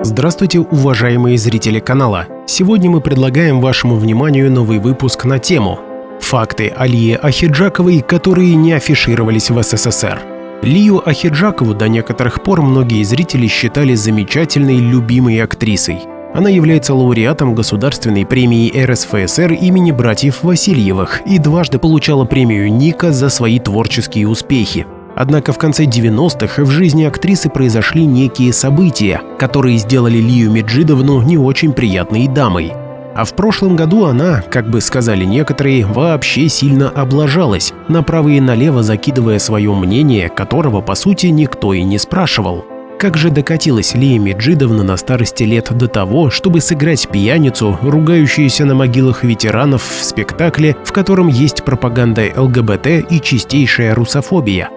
Здравствуйте, уважаемые зрители канала! Сегодня мы предлагаем вашему вниманию новый выпуск на тему «Факты о Лие Ахеджаковой, которые не афишировались в СССР». Лию Ахеджакову до некоторых пор многие зрители считали замечательной, любимой актрисой. Она является лауреатом Государственной премии РСФСР имени братьев Васильевых и дважды получала премию Ника за свои творческие успехи. Однако в конце 90-х в жизни актрисы произошли некие события, которые сделали Лию Меджидовну не очень приятной дамой. А в прошлом году она, как бы сказали некоторые, вообще сильно облажалась, направо и налево закидывая свое мнение, которого по сути никто и не спрашивал. Как же докатилась Лия Меджидовна на старости лет до того, чтобы сыграть пьяницу, ругающуюся на могилах ветеранов в спектакле, в котором есть пропаганда ЛГБТ и чистейшая русофобия?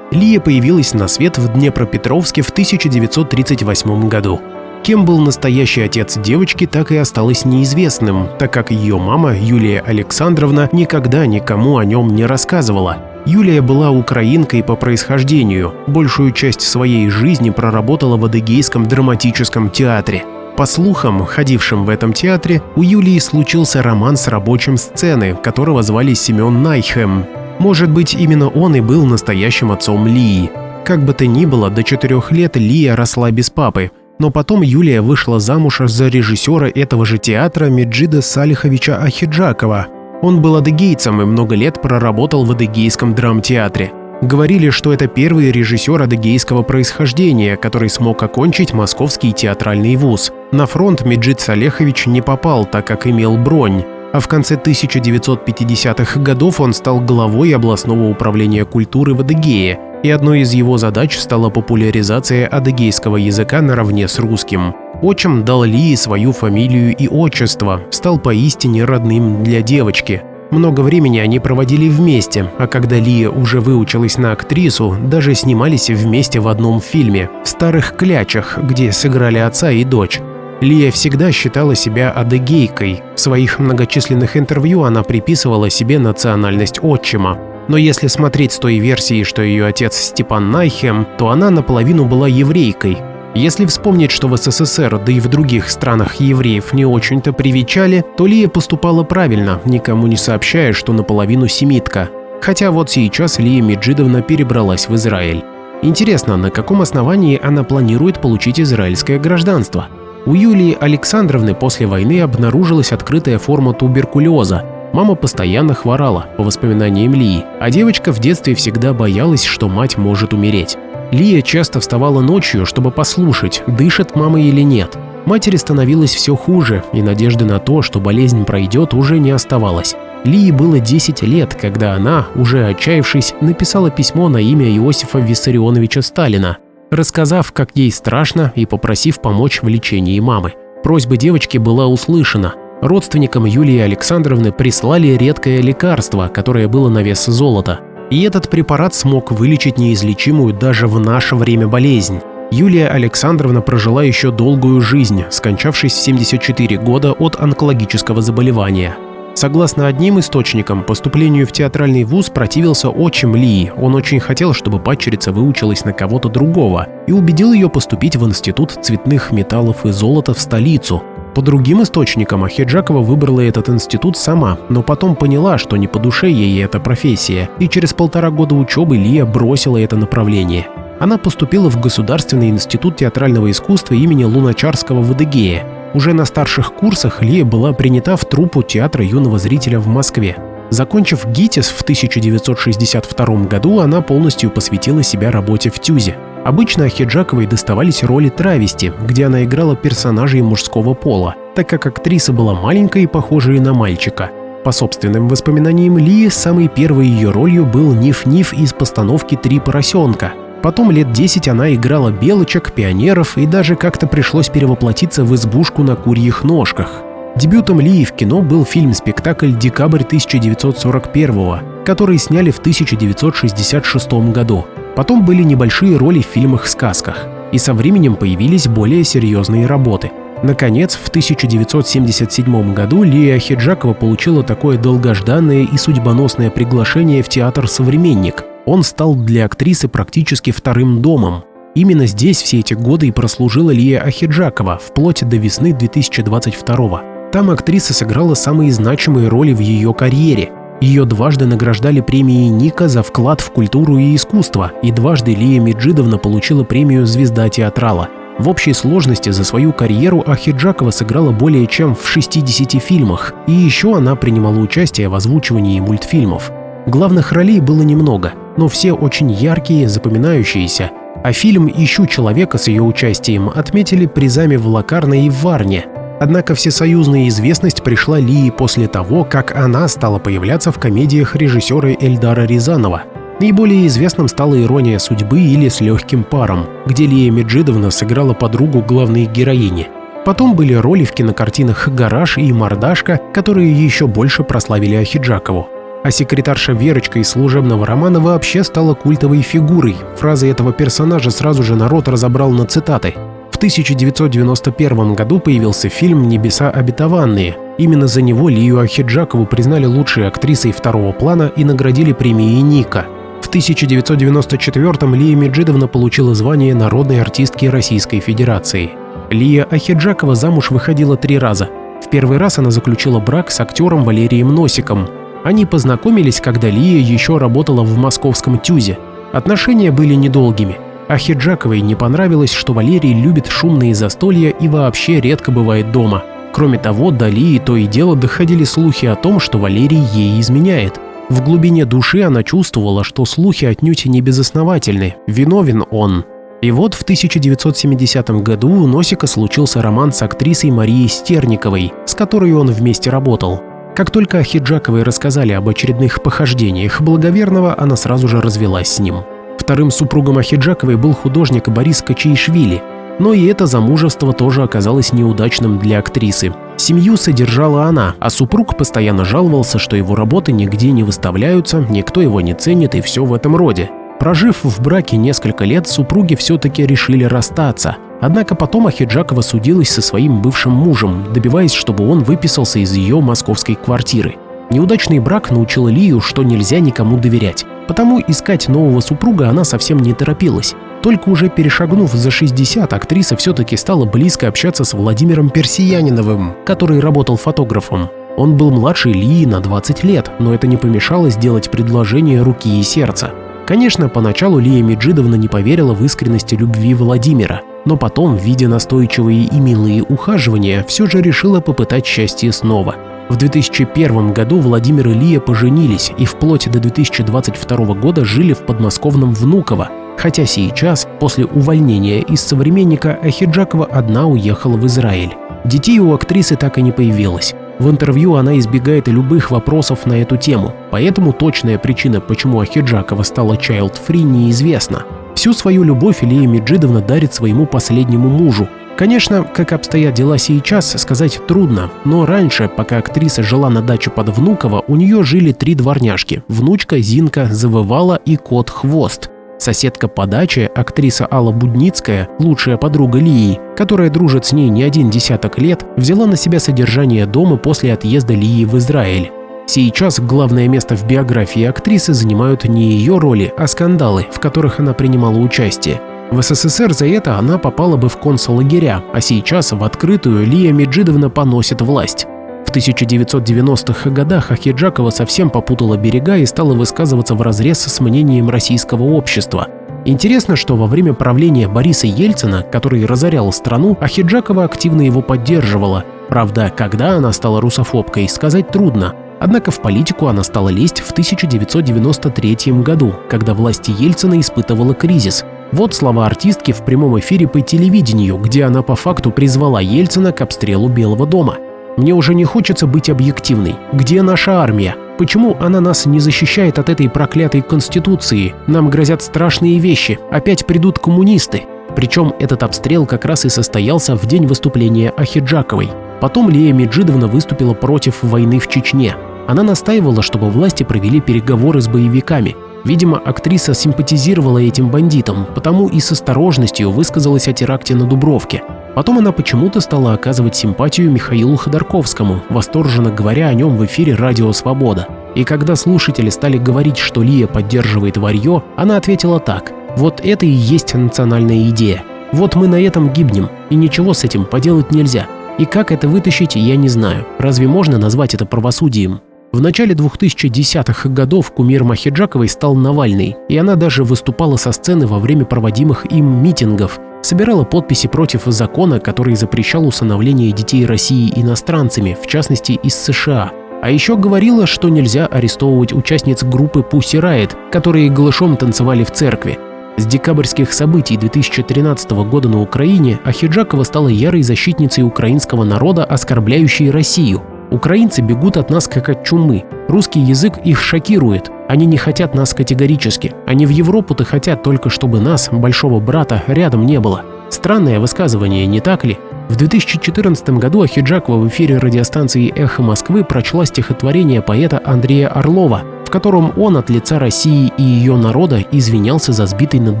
Лия появилась на свет в Днепропетровске в 1938 году. Кем был настоящий отец девочки, так и осталось неизвестным, так как ее мама, Юлия Александровна, никогда никому о нем не рассказывала. Юлия была украинкой по происхождению, большую часть своей жизни проработала в Адыгейском драматическом театре. По слухам, ходившим в этом театре, у Юлии случился роман с рабочим сцены, которого звали Семен Найхем. Может быть, именно он и был настоящим отцом Лии. Как бы то ни было, до 4 лет Лия росла без папы, но потом Юлия вышла замуж за режиссера этого же театра Меджида Салиховича Ахеджакова. Он был адыгейцем и много лет проработал в Адыгейском драмтеатре. Говорили, что это первый режиссер адыгейского происхождения, который смог окончить Московский театральный вуз. На фронт Меджид Салихович не попал, так как имел бронь. А в конце 1950-х годов он стал главой областного управления культуры в Адыгее, и одной из его задач стала популяризация адыгейского языка наравне с русским. Отчим дал Лии свою фамилию и отчество, стал поистине родным для девочки. Много времени они проводили вместе, а когда Лия уже выучилась на актрису, даже снимались вместе в одном фильме «В старых клячах», где сыграли отца и дочь. Лия всегда считала себя адыгейкой. В своих многочисленных интервью она приписывала себе национальность отчима. Но если смотреть с той версией, что ее отец Степан Найхем, то она наполовину была еврейкой. Если вспомнить, что в СССР, да и в других странах евреев не очень-то привечали, то Лия поступала правильно, никому не сообщая, что наполовину семитка. Хотя вот сейчас Лия Меджидовна перебралась в Израиль. Интересно, на каком основании она планирует получить израильское гражданство? У Юлии Александровны после войны обнаружилась открытая форма туберкулеза. Мама постоянно хворала, по воспоминаниям Лии, а девочка в детстве всегда боялась, что мать может умереть. Лия часто вставала ночью, чтобы послушать, дышит мама или нет. Матери становилось все хуже, и надежды на то, что болезнь пройдет, уже не оставалось. Лии было 10 лет, когда она, уже отчаявшись, написала письмо на имя Иосифа Виссарионовича Сталина, рассказав, как ей страшно, и попросив помочь в лечении мамы. Просьба девочки была услышана. Родственникам Юлии Александровны прислали редкое лекарство, которое было на вес золота. И этот препарат смог вылечить неизлечимую даже в наше время болезнь. Юлия Александровна прожила еще долгую жизнь, скончавшись в 74 года от онкологического заболевания. Согласно одним источникам, поступлению в театральный вуз противился отчим Лии. Он очень хотел, чтобы падчерица выучилась на кого-то другого, и убедил ее поступить в Институт цветных металлов и золота в столицу. По другим источникам, Ахеджакова выбрала этот институт сама, но потом поняла, что не по душе ей эта профессия, и через 1,5 года учебы Лия бросила это направление. Она поступила в Государственный институт театрального искусства имени Луначарского в Адыгее. Уже на старших курсах Лия была принята в труппу театра юного зрителя в Москве. Закончив ГИТИС в 1962 году, она полностью посвятила себя работе в ТЮЗе. Обычно Ахеджаковой доставались роли травести, где она играла персонажей мужского пола, так как актриса была маленькой и похожей на мальчика. По собственным воспоминаниям Лии, самой первой ее ролью был Ниф-Ниф из постановки «Три поросенка». Потом лет 10 она играла белочек, пионеров и даже как-то пришлось перевоплотиться в избушку на курьих ножках. Дебютом Лии в кино был фильм-спектакль «Декабрь 1941», который сняли в 1966 году. Потом были небольшие роли в фильмах-сказках, и со временем появились более серьезные работы. Наконец, в 1977 году Лия Ахеджакова получила такое долгожданное и судьбоносное приглашение в театр «Современник». Он стал для актрисы практически вторым домом. Именно здесь все эти годы и прослужила Лия Ахеджакова, вплоть до весны 2022-го. Там актриса сыграла самые значимые роли в ее карьере. Ее дважды награждали премией Ника за вклад в культуру и искусство, и дважды Лия Меджидовна получила премию «Звезда театрала». В общей сложности за свою карьеру Ахеджакова сыграла более чем в 60 фильмах, и еще она принимала участие в озвучивании мультфильмов. Главных ролей было немного, но все очень яркие, запоминающиеся. А фильм «Ищу человека» с ее участием отметили призами в Локарно и в Варне. Однако всесоюзная известность пришла Лии после того, как она стала появляться в комедиях режиссера Эльдара Рязанова. Наиболее известным стала «Ирония судьбы» или «С легким паром», где Лия Меджидовна сыграла подругу главной героини. Потом были роли в кинокартинах «Гараж» и «Мордашка», которые еще больше прославили Ахеджакову. А секретарша Верочка из «Служебного романа» вообще стала культовой фигурой. Фразы этого персонажа сразу же народ разобрал на цитаты. В 1991 году появился фильм «Небеса обетованные». Именно за него Лию Ахеджакову признали лучшей актрисой второго плана и наградили премией Ника. В 1994-м Лия Меджидовна получила звание народной артистки Российской Федерации. Лия Ахеджакова замуж выходила 3 раза. В первый раз она заключила брак с актером Валерием Носиком. Они познакомились, когда Лия еще работала в московском ТЮЗе. Отношения были недолгими. Ахеджаковой не понравилось, что Валерий любит шумные застолья и вообще редко бывает дома. Кроме того, до Лии то и дело доходили слухи о том, что Валерий ей изменяет. В глубине души она чувствовала, что слухи отнюдь не безосновательны, виновен он. И вот в 1970 году у Носика случился роман с актрисой Марией Стерниковой, с которой он вместе работал. Как только Ахеджаковой рассказали об очередных похождениях благоверного, она сразу же развелась с ним. Вторым супругом Ахеджаковой был художник Борис Кочаишвили. Но и это замужество тоже оказалось неудачным для актрисы. Семью содержала она, а супруг постоянно жаловался, что его работы нигде не выставляются, никто его не ценит и все в этом роде. Прожив в браке несколько лет, супруги все-таки решили расстаться. Однако потом Ахеджакова судилась со своим бывшим мужем, добиваясь, чтобы он выписался из ее московской квартиры. Неудачный брак научил Лию, что нельзя никому доверять. Потому искать нового супруга она совсем не торопилась. Только уже перешагнув за 60, актриса все-таки стала близко общаться с Владимиром Персияниновым, который работал фотографом. Он был младше Лии на 20 лет, но это не помешало сделать предложение руки и сердца. Конечно, поначалу Лия Меджидовна не поверила в искренность любви Владимира, но потом, видя настойчивые и милые ухаживания, все же решила попытать счастье снова. В 2001 году Владимир и Лия поженились и вплоть до 2022 года жили в подмосковном Внуково, хотя сейчас, после увольнения из «Современника», Ахеджакова одна уехала в Израиль. Детей у актрисы так и не появилось. В интервью она избегает любых вопросов на эту тему, поэтому точная причина, почему Ахеджакова стала child-free, неизвестна. Всю свою любовь Лия Меджидовна дарит своему последнему мужу. Конечно, как обстоят дела сейчас, сказать трудно, но раньше, пока актриса жила на даче под Внуково, у нее жили 3 дворняжки – внучка Зинка, Завывала и кот Хвост. Соседка по даче, актриса Алла Будницкая, лучшая подруга Лии, которая дружит с ней не 1 десяток лет, взяла на себя содержание дома после отъезда Лии в Израиль. Сейчас главное место в биографии актрисы занимают не ее роли, а скандалы, в которых она принимала участие. В СССР за это она попала бы в концлагеря, а сейчас в открытую Лия Меджидовна поносит власть. В 1990-х годах Ахеджакова совсем попутала берега и стала высказываться вразрез с мнением российского общества. Интересно, что во время правления Бориса Ельцина, который разорял страну, Ахеджакова активно его поддерживала. Правда, когда она стала русофобкой, сказать трудно. Однако в политику она стала лезть в 1993 году, когда власть Ельцина испытывала кризис. Вот слова артистки в прямом эфире по телевидению, где она по факту призвала Ельцина к обстрелу Белого дома. «Мне уже не хочется быть объективной. Где наша армия? Почему она нас не защищает от этой проклятой конституции? Нам грозят страшные вещи. Опять придут коммунисты». Причем этот обстрел как раз и состоялся в день выступления Ахеджаковой. Потом Лия Меджидовна выступила против войны в Чечне. Она настаивала, чтобы власти провели переговоры с боевиками. Видимо, актриса симпатизировала этим бандитам, потому и с осторожностью высказалась о теракте на Дубровке. Потом она почему-то стала оказывать симпатию Михаилу Ходорковскому, восторженно говоря о нем в эфире «Радио Свобода». И когда слушатели стали говорить, что Лия поддерживает варьё, она ответила так: «Вот это и есть национальная идея. Вот мы на этом гибнем, и ничего с этим поделать нельзя. И как это вытащить, я не знаю. Разве можно назвать это правосудием?» В начале 2010-х годов кумир Махиджаковой стал Навальный, и она даже выступала со сцены во время проводимых им митингов, собирала подписи против закона, который запрещал усыновление детей России иностранцами, в частности из США. А еще говорила, что нельзя арестовывать участниц группы Pussy Riot, которые голышом танцевали в церкви. С декабрьских событий 2013 года на Украине Ахиджакова стала ярой защитницей украинского народа, оскорбляющей Россию. Украинцы бегут от нас как от чумы. Русский язык их шокирует. Они не хотят нас категорически. Они в Европу-то хотят только, чтобы нас, большого брата, рядом не было. Странное высказывание, не так ли? В 2014 году Ахиджакова в эфире радиостанции «Эхо Москвы» прочла стихотворение поэта Андрея Орлова, в котором он от лица России и ее народа извинялся за сбитый над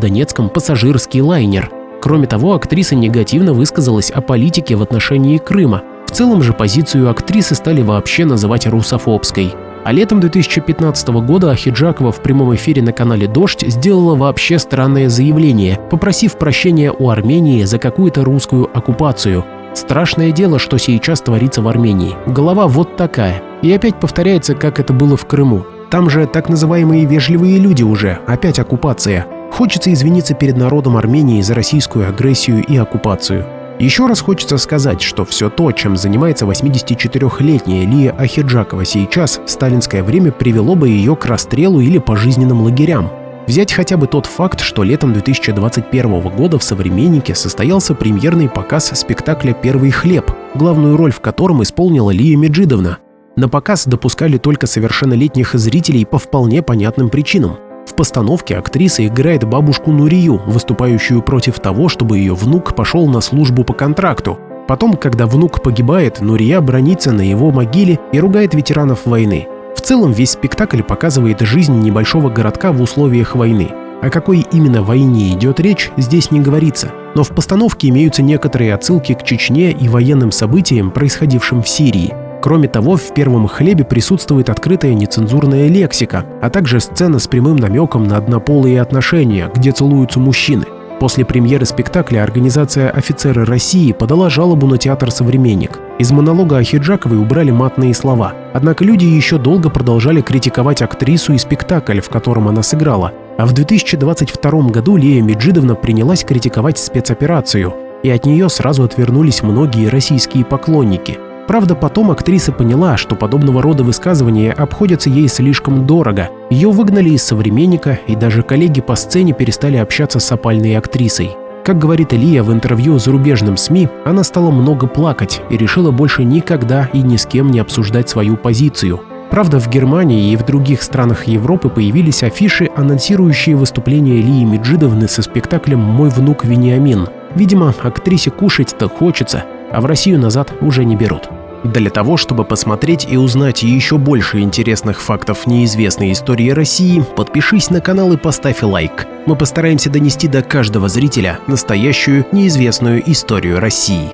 Донецком пассажирский лайнер. Кроме того, актриса негативно высказалась о политике в отношении Крыма. В целом же позицию актрисы стали вообще называть русофобской. А летом 2015 года Ахиджакова в прямом эфире на канале «Дождь» сделала вообще странное заявление, попросив прощения у Армении за какую-то русскую оккупацию. Страшное дело, что сейчас творится в Армении. Голова вот такая. И опять повторяется, как это было в Крыму. Там же так называемые вежливые люди уже, опять оккупация. Хочется извиниться перед народом Армении за российскую агрессию и оккупацию. Еще раз хочется сказать, что все то, чем занимается 84-летняя Лия Ахиджакова сейчас, в сталинское время привело бы ее к расстрелу или пожизненным лагерям. Взять хотя бы тот факт, что летом 2021 года в «Современнике» состоялся премьерный показ спектакля «Первый хлеб», главную роль в котором исполнила Лия Меджидовна. На показ допускали только совершеннолетних зрителей по вполне понятным причинам. В постановке актриса играет бабушку Нурию, выступающую против того, чтобы ее внук пошел на службу по контракту. Потом, когда внук погибает, Нурия бранится на его могиле и ругает ветеранов войны. В целом весь спектакль показывает жизнь небольшого городка в условиях войны. О какой именно войне идет речь, здесь не говорится. Но в постановке имеются некоторые отсылки к Чечне и военным событиям, происходившим в Сирии. Кроме того, в «Первом хлебе» присутствует открытая нецензурная лексика, а также сцена с прямым намеком на однополые отношения, где целуются мужчины. После премьеры спектакля организация «Офицеры России» подала жалобу на театр «Современник». Из монолога Ахиджаковой убрали матные слова. Однако люди еще долго продолжали критиковать актрису и спектакль, в котором она сыграла. А в 2022 году Лия Меджидовна принялась критиковать спецоперацию, и от нее сразу отвернулись многие российские поклонники. Правда, потом актриса поняла, что подобного рода высказывания обходятся ей слишком дорого. Ее выгнали из «Современника», и даже коллеги по сцене перестали общаться с опальной актрисой. Как говорит Лия в интервью зарубежным СМИ, она стала много плакать и решила больше никогда и ни с кем не обсуждать свою позицию. Правда, в Германии и в других странах Европы появились афиши, анонсирующие выступление Лии Меджидовны со спектаклем «Мой внук Вениамин». Видимо, актрисе кушать-то хочется, а в Россию назад уже не берут. Для того, чтобы посмотреть и узнать еще больше интересных фактов неизвестной истории России, подпишись на канал и поставь лайк. Мы постараемся донести до каждого зрителя настоящую неизвестную историю России.